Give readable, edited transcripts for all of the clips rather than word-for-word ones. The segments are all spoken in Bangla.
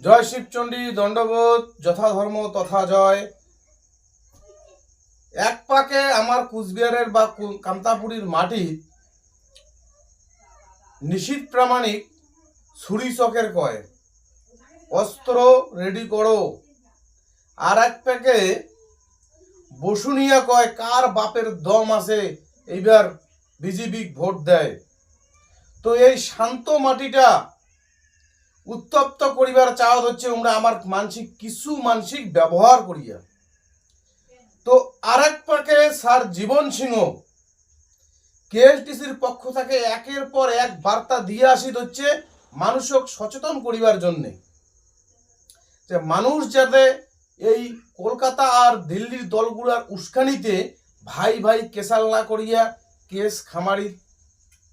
জয় শিবচণ্ডী, দণ্ডবোধ, যথা ধর্ম তথা জয়। এক পাকে আমার কুচবিহারের বা কামতাপুরীর মাটি নিশীথ প্রামাণিক ছুরি চকের কয় অস্ত্র রেডি করো। আর এক প্যাকে বসুনিয়া কয় কার বাপের দম আছে এইবার বিজেপি ভোট দেয়। তো এই শান্ত মাটিটা উত্তপ্ত করিবার চাওয়া হচ্ছে আমরা আমার মানসিক ব্যবহার করিয়া। তো আরেক পাকে স্যার জীবন সিংহ কেএসটিসির পক্ষ থেকে একের পর এক বার্তা দিয়ে আসিত হচ্ছে মানুষক সচেতন করিবার জন্যে, যে মানুষ যাতে এই কলকাতা আর দিল্লির দলগুলার উস্কানিতে ভাই ভাই কেসাল না করিয়া কেস খামারি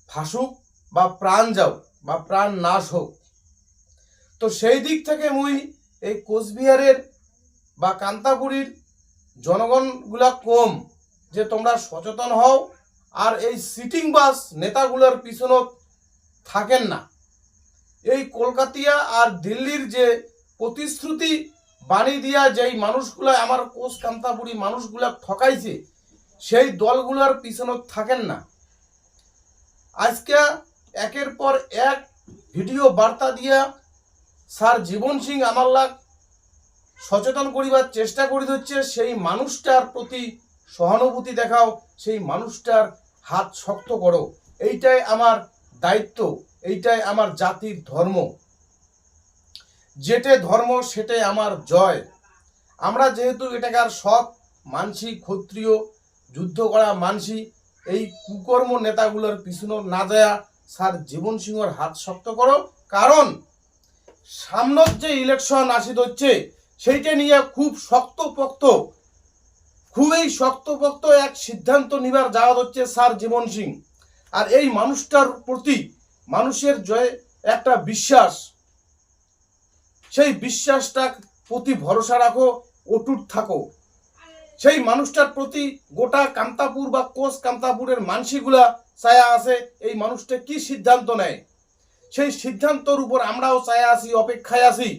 ফাঁসুক বা প্রাণ যাও বা প্রাণ নাশ হোক। তো সেই দিক থেকে মুই এই কোচবিহারের বা কান্তাপুরীর জনগণগুলা কম যে তোমরা সচেতন হও আর এই সিটিং বাস নেতাগুলার পিছনত থাকেন না। এই কলকাতিয়া আর দিল্লির যে প্রতিশ্রুতি বাণী দিয়া যেই মানুষগুলা আমার কোচ কান্তাপুরী মানুষগুলা ঠকাইছে সেই দলগুলার পিছনত থাকেন না। আজকে একের পর এক ভিডিও বার্তা দিয়া স্যার জীবন সিং আমার লাগ সচেতন করিবার চেষ্টা করি হচ্ছে সেই মানুষটার প্রতি সহানুভূতি দেখাও, সেই মানুষটার হাত শক্ত করো। এইটাই আমার দায়িত্ব, এইটাই আমার জাতির ধর্ম। যেটে ধর্ম সেটাই আমার জয়। আমরা যেহেতু এটাকার সৎ মানসি, ক্ষত্রিয় যুদ্ধ করা মানসি, এই কুকর্ম নেতাগুলোর পিছনে না দেয়া স্যার জীবন সিংহর হাত শক্ত করো। কারণ সামনের যে ইলেকশন আসিত হচ্ছে সেইটা নিয়ে খুবই শক্তপোক্ত এক সিদ্ধান্ত নিবার যাওয়া হচ্ছে স্যার জীবন সিং। আর এই মানুষটার প্রতি মানুষের যে একটা বিশ্বাস, সেই বিশ্বাসটা প্রতি ভরসা রাখো, অটুট থাকো। সেই মানুষটার প্রতি গোটা কামতাপুর বা কোচ কামতাপুরের মানসিগুলা ছায়া আছে এই মানুষটা কি সিদ্ধান্ত নেয়, সেই সিদ্ধান্তর উপর আমরাও ছায়া আছি, অপেক্ষায় আছি।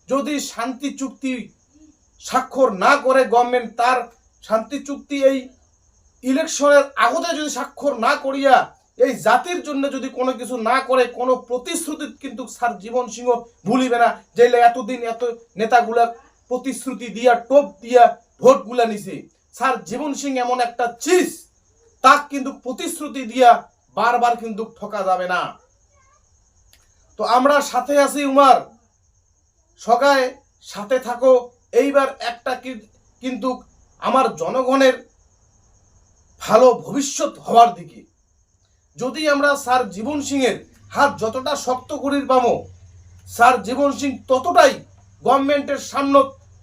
যদি শান্তি চুক্তি স্বাক্ষর না করে গভর্নমেন্ট, তার শান্তি চুক্তি এই ইলেকশনের আগতে যদি স্বাক্ষর না করিয়া এই জাতির জন্য যদি কোনো কিছু না করে, কোনো প্রতিশ্রুতি কিন্তু স্যার জীবন সিংহ ভুলিবে না। যে এতদিন এত নেতাগুলা প্রতিশ্রুতি দিয়া টোপ দিয়া ভোটগুলা নিছে, স্যার জীবন সিং এমন একটা চিজ, তাক কিন্তু প্রতিশ্রুতি দিয়া বারবার কিন্তু ঠকা যাবে না। তো আমরা সাথে আছি উমার, সগায় সাথে থাকো। এইবার একটা কিন্তু আমার জনগণের ভালো ভবিষ্যৎ হওয়ার দিকে যদি আমরা স্যার জীবন সিংয়ের হাত যতটা শক্ত করির পামো, স্যার জীবন সিং ততটাই গভর্নমেন্টের সামনে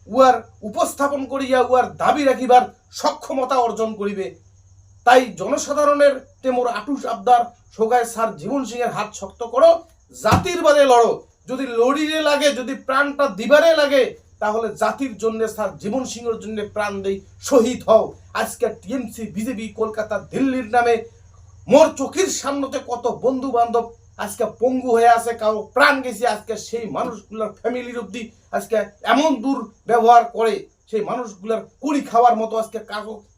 উয়ার উপস্থাপন করিয়া উয়ার দাবি রাখিবার সক্ষমতা অর্জন করিবে। তাই জনসাধারণের তেমর আটুস আবদার, সোগায় স্যার জীবন সিংয়ের হাত শক্ত করো, জাতির বাদে লড়ো। যদি লড়িরে লাগে, যদি প্রাণটা দিবারে লাগে, তাহলে জাতির জন্য স্যার জীবন সিংহের জন্য প্রাণ দেই, শহীদ হও। আজকে টিএমসি বিজেপি কলকাতা দিল্লির নামে মোর চোখের সামনেতে কত বন্ধু বান্ধব আজকে পঙ্গু হয়ে আছে, কারো প্রাণ গেছে। আজকে সেই মানুষগুলোর ফ্যামিলির অব্দি আজকে এমন দূর ব্যবহার করে, সেই মানুষগুলার কুড়ি খাওয়ার মতো আজকে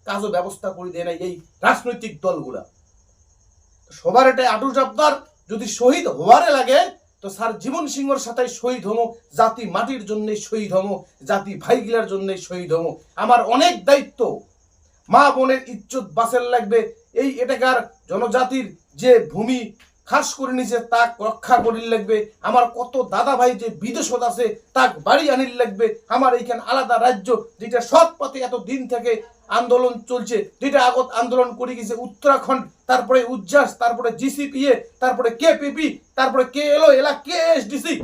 কাজও ব্যবস্থা করে দেয় না এই রাজনৈতিক দলগুলা। সবার এটাই আটুস আবদার, যদি শহীদ হওয়ারে লাগে তো স্যার জীবন সিংহর সাথে শহীদ হমো, জাতি মাটির জন্য শহীদ হমো, জাতি ভাইগিলার জন্য শহীদ হমো। আমার অনেক দায়িত্ব, মা বোনের ইজ্জত বাঁচার লাগবে। এই এটাকার জনজাতির যে ভূমি খাস করে নিছে তাক রক্ষা করির লাগবে। আমার কত দাদা ভাই যে বিদেশত আছে তাক বাড়ি আনির লাগবে। আমার এইখানে আলাদা রাজ্য যেটা সৎ পথে এত দিন থেকে আন্দোলন চলছে, যেটা আগত আন্দোলন করে গেছে উত্তরাখণ্ড, তারপরে উজ্জাস, তারপরে জিসিপিএ, তারপরে কেপিপি, তারপরে কে এলো এলা কেএসডিসি।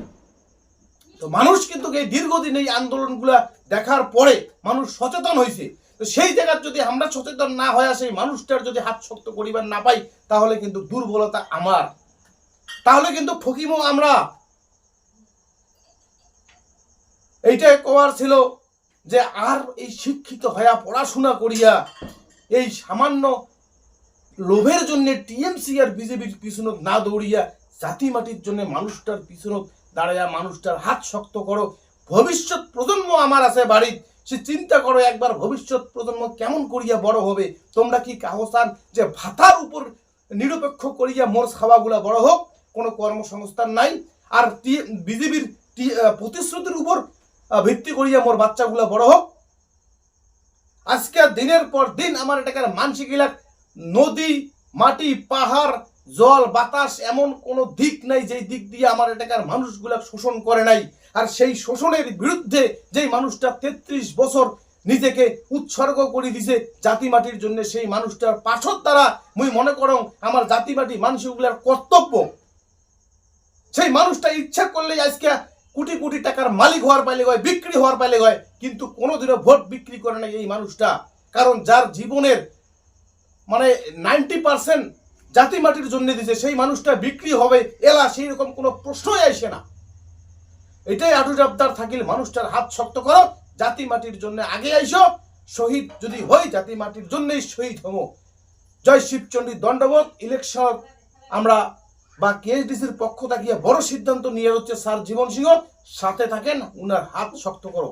তো মানুষ কিন্তু এই দীর্ঘদিন এই আন্দোলনগুলা দেখার পরে মানুষ সচেতন হয়েছে। তো সেই জায়গায় যদি আমরা সচেতন না হয়ে সেই মানুষটার যদি হাত শক্ত করিবার না পাই, তাহলে কিন্তু দুর্বলতা আমার, তাহলে কিন্তু ঠকিমো আমরা। এইটাই কবার ছিল যে আর এই শিক্ষিত হইয়া পড়াশোনা করিয়া এই সামান্য লোভের জন্য টিএমসি আর বিজেপির পিছনে না দৌড়িয়া জাতি মাটির জন্য মানুষটার পিছনে দাঁড়াইয়া মানুষটার হাত শক্ত করো। ভবিষ্যৎ প্রজন্ম আমার আছে বাড়ির, সে চিন্তা করো একবার ভবিষ্যৎ প্রজন্ম কেমন করিয়া বড় হবে। তোমরা কি কাহো চান যে ভাতার উপর নিরপেক্ষ করিয়া মোর খাওয়াগুলা বড় হোক, কোনো কর্মসংস্থান নাই, আর বিজেপির প্রতিশ্রুতির উপর ভিত্তি করিয়া মোর বাচ্চাগুলা বড় হোক? আজকে দিনের পর দিন আমার এটাকার মানসিক এলাক নদী, মাটি, পাহাড়, জল, বাতাস এমন কোনো দিক নাই যেই দিক দিয়ে আমার এটাকার মানুষগুলা শোষণ করে নাই। আর সেই শোষণের বিরুদ্ধে যেই মানুষটা 33 বছর নিজেকে উৎসর্গ করে দিছে জাতি মাটির জন্য, সেই মানুষটার পাশত দ্বারা মুই মনে করো আমার জাতি মাটি মানুষগুলার কর্তব্য। সেই মানুষটা ইচ্ছা করলে আজকে কোটি কোটি টাকার মালিক হওয়ার পাইলে হয়, বিক্রি হওয়ার পাইলে হয়, কিন্তু কোনোদিনও ভোট বিক্রি করে না এই মানুষটা। কারণ যার জীবনের মানে 90% জাতি মাটির জন্য দিছে, সেই মানুষটা বিক্রি হবে এলা সেই রকম কোনো প্রশ্নই আসে না। এটাই আটুট আবদার থাকিল, মানুষটার হাত শক্ত করো, জাতি মাটির জন্য আগে আইসো, শহীদ যদি হই জাতি মাটির জন্যই শহীদ হবো। জয় শিবচন্ডী, দণ্ডবোধ। ইলেকশন আমরা বা কেএসডিসির পক্ষ থাকিয়া বড় সিদ্ধান্ত নিয়ে হচ্ছে স্যার জীবন সিংহ, সাথে থাকেন, উনার হাত শক্ত করো।